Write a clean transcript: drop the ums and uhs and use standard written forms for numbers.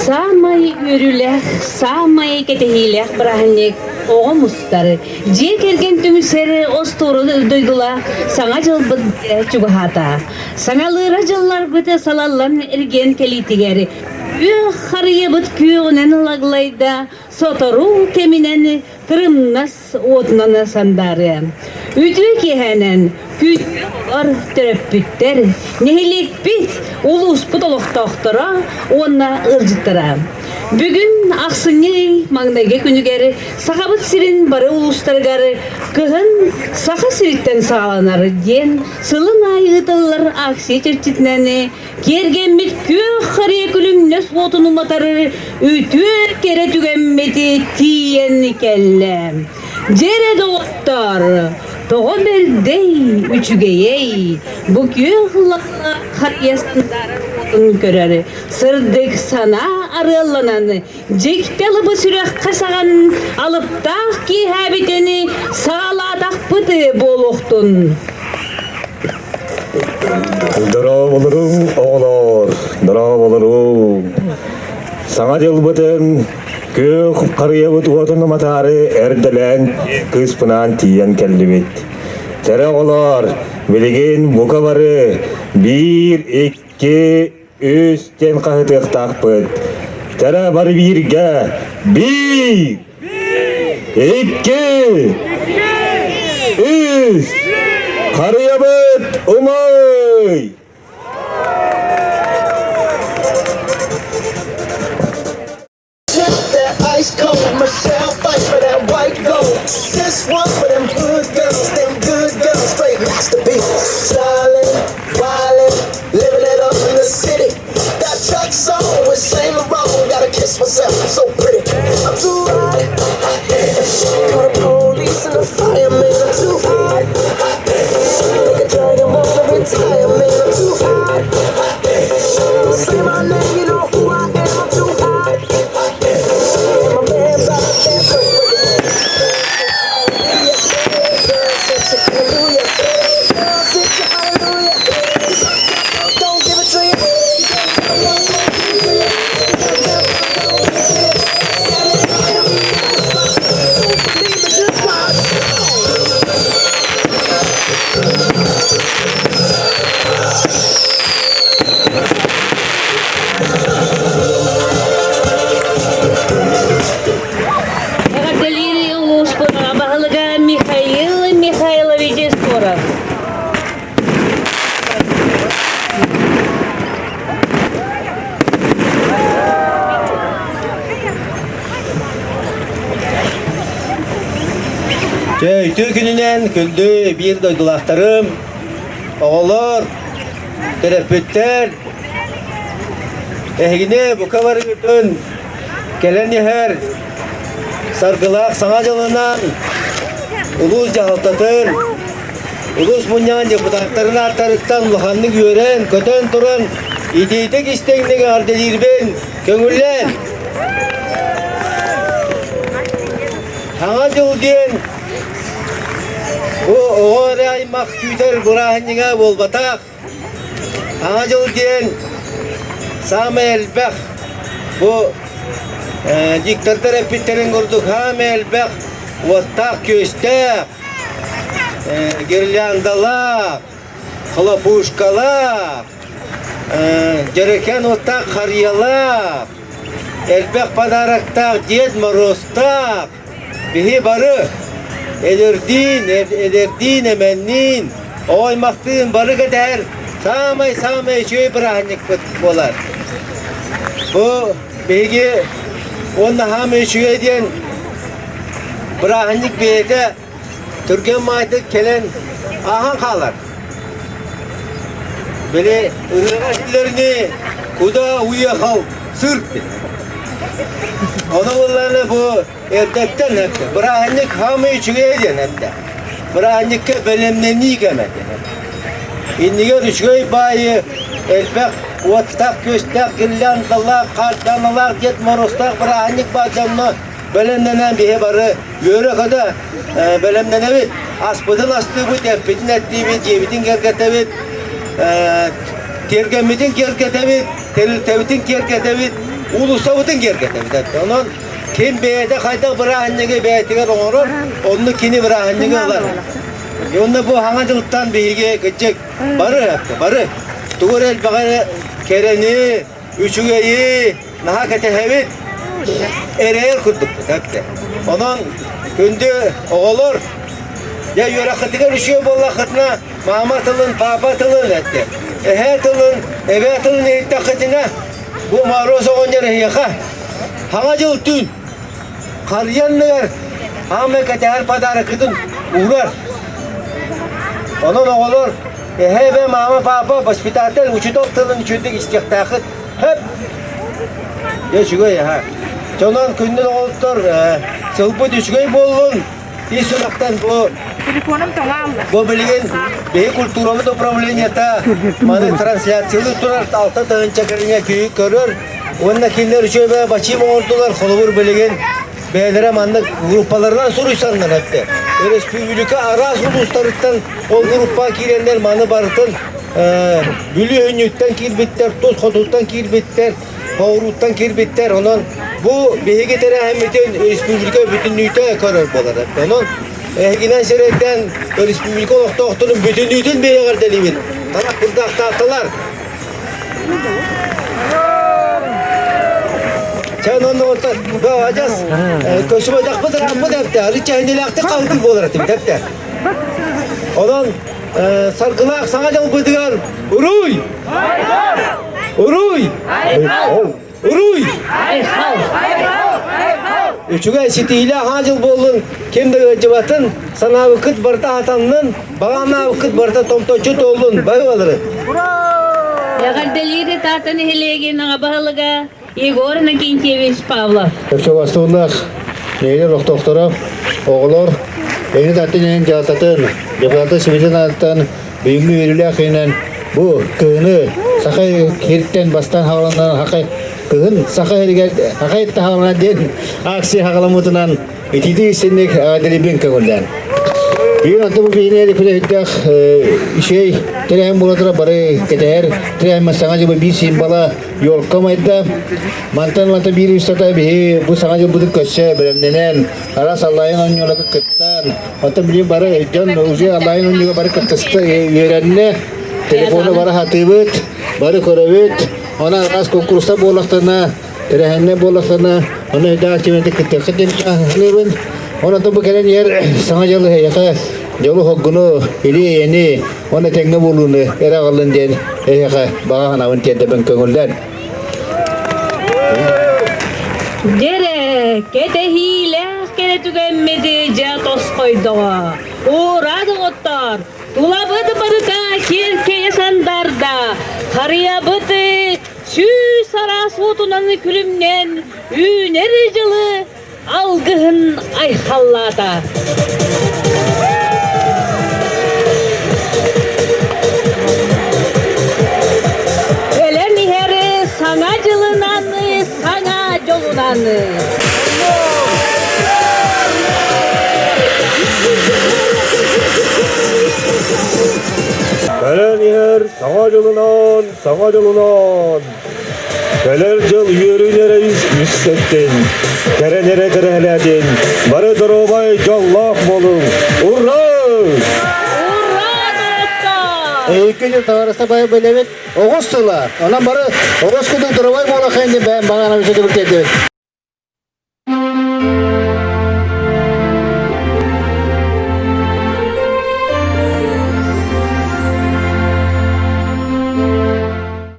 Самай өрүлэх, самай кетехилэх браханник оғым ұстары. Же келген түмісері остуру дойдула саңа жылбыд чугахата. Саңалыра жыллар бүті салаллан эрген келитигері. Үх харые бұд күйіғінен лаглайда, сотору кеминен тырымнас отнана сандары. Үтү кехенен күйтер төрөппүттер, нехилек бит улус бұтылықтақтыра, онна ыржыттыра. Бүгін ақсыны маңнайге күнігері, сақабыт сирин бары улустаргары, кығын сақа сириттен сағаланары ден, сылын айғытылар ақси черчитнәне, кергенмет көк қария күлімнес отыну матары, үтір кере түгенметі тиен келі. Жере доғыттар, тоғы бердей, үчігейей, бұ көғылаға қариясындары отын көрәрі. Сырдық сана арылананы, жекпелі бұ сүрек қасаған алыптақ ки әбітені сағаладақ бұты болуқтын. Дырау болырым, оғылар, дырау болырым. Саңа жыл бұтын, көк қария бұт отыны матары әрділен кыспынан тиен келді бет. Тәрі оғылар, білеген бұқа бары, 1, 2, 3 қағытықтақ бұт. Тәрі бары 1-ге, 1, 2, 3, қария бұт, ұмай! Ice cold, Michelle fight for that white gold. This one for them good girls, straight masterpiece. Stylin', wildin', living it up in the city. Got trucks on with Saint Laurent, gotta kiss myself, I'm so pretty. I'm too hot, call the police and the fireman, I'm too hot. Like a dragon, wanna retire, man, I'm too hot. Say my name, you know who I am, I'm too hot. Tüy gününden küldü bir doydulaklarım, oğullar, terapütler, ehgine bu kavarı götün, gelen yeher, sargılak sana yılından, ulus cahaltatır, ulus bunyan deputatların artarıktan luhanını gören, kötön turun, ideytek isteğine ardelir ben, köngüllen. Hangi yıl diyen, bu oğray maktüter burahınıga bol batak. Ağacıl diyen Samuel Bek bu diktatör epitlerin kurduk Samuel Bek vatak köstek girlandalak kılapuşkalak gereken vatak kariyalak elbek padaraktak diyet marostak bihi barı Ederdin emennin oy maktığın barı kadar samay şöyle bırakınlık bolar. Bu bilgi onunla hamı şöyle diyen bırakınlık bir de Türkiye mahiyeti gelen ahan kalır. Böyle ırgacılarını kuda uyakal sırp. Onu bunlarla bu erdekten hepsi. Bırahanlık hamı üçüge ediyen hepsi. Bırahanlıkka bölümlerini gemedi. İndiğer üçüge bayı elbek, otak, köstek, gillandılar, kartlanılar, get morostak, bırahanlık bacamına bölümlenen bir barı. Yöre kadar bölümlenemit. Aspıdın astığı bu tepedin ettiği bir cebidin gergetevit. Tergemidin gergetevit. Tevitin gergetevit. Ulusavutun gergetevit. Onun kim beyde kayda bırahanlığı beytiger olur, onu kini bırahanlığı alır. Yonda bu hangacılıktan bilgi gidecek. Barı yaptı, barı. Tuğur el bakarı kereni, üçügeyi, naha ketehevit. Ereğer kurduk hepti. Onun gündü oğulur. Ya yöre kıtıga düşüyor bolla kıtına. Mamatılın, papatılın etti. Ehetılın, evetılın ehitte kıtına. Bu maroza onları yaka. Hangacılık dün. Karyanlılar. Hamekete her padarı kıtın uğrar. Onun oğulur. Hebe mama papa hospitatel uçu doktorun içindik istiktakıt. Hep. Ya şuga ya ha. Çonan kündün oğultur. Sılpı düşgey bolun. Bir sunaktan bu. Telefonum tamam. Bu bilgin beyi kulturamı da problemiyata. Manı translasyonu turar alta tağın çakırına köyü görür. Onunla kinler şöyle başım ordular. Kolubur bilgin. Beylere mandık gruppalarından soruysanlar hepte. Respublika aras uluslarından o gruppa girenler manı barıtın. Bülü hünyükten kirbitler, tuz koduktan kirbitler, Hovruttan kirbitler. Onun bu behigetere hem bütün Respublika bütünlüğüte karar bolar hepte. Onun Ginen serekten Respublika doktorun bütünlüğütün beyagar delimin. Tarak burada tahtalar. Sen onu orta bağacağız. Köşüme dakmadır amma depte. Rica hinilakta kalkıp olarak depte. Ondan sargılak sana canım bıdıgar. Uruy! Uruy! Uruy! Üçüge sitiyle hacıl bolun kimde öcübatın sana vakit barta hatanın bağına vakit barta tomtoçut olun bayvaları. Yagar deliri tatani helegi naga bahalıga. Igor na kinçeviş Pavlov. Hepsi vasıflar, neyler doktora, oğullar, yeni tatlı yeni catatın, yapılatı sivitin alttan, büyüklü verirler kıyınan bu kığını, sakay kiritten bastan havalanan hakay, kığın sakay heriget, hakay ette havalanan den, aksi hakalamıtınan, itidi istendik adeli bin kağıldan. Bir antı bu beyni elifine hüddak şey, tereyim bulatıra barı keter, tereyim masangacı bir simbala yol kamaydı. Mantan bir ustata bir bu sangacı buduk köşe berendenen, aras Allah'ın on yola kıttan. Mantan bir barı can uzi Allah'ın on yola barı kıtıstı yerenle, telefonu barı hatıbıt, barı koravit, ona aras konkursta bolaklarına, tereyimle bolaklarına, ona hüddak çimenti kıtı kıtın ahlirin. Ona da bu gelen yer sangacılı yaka yolu hoggunu ili yeni ona tekne bulunu era kalın den yaka bağa hanavın tiyade ben köngülden. Jere kete hile kete tükemmedi jatos koydoğa. Uğradı ottar. Tulabıdı barıda kirkeye sandarda. Karıya bıdı. Sü sara soğutunan külümnen. Üneri cılı. Algıhın ay hallada. Ölen heri sana cılınanı, sana colunanı. Gelen yer sana cılınan. Geler jıl yürünere yüzsettin. Kerenere kereledin. Barı durubay jallak bolun. Urra! Urra doktor! İlk yıl tavarasa bayı belevet Oğuz tula. Ondan barı Oğuz kudun duruvay bola kayındı ben bağına bir şey de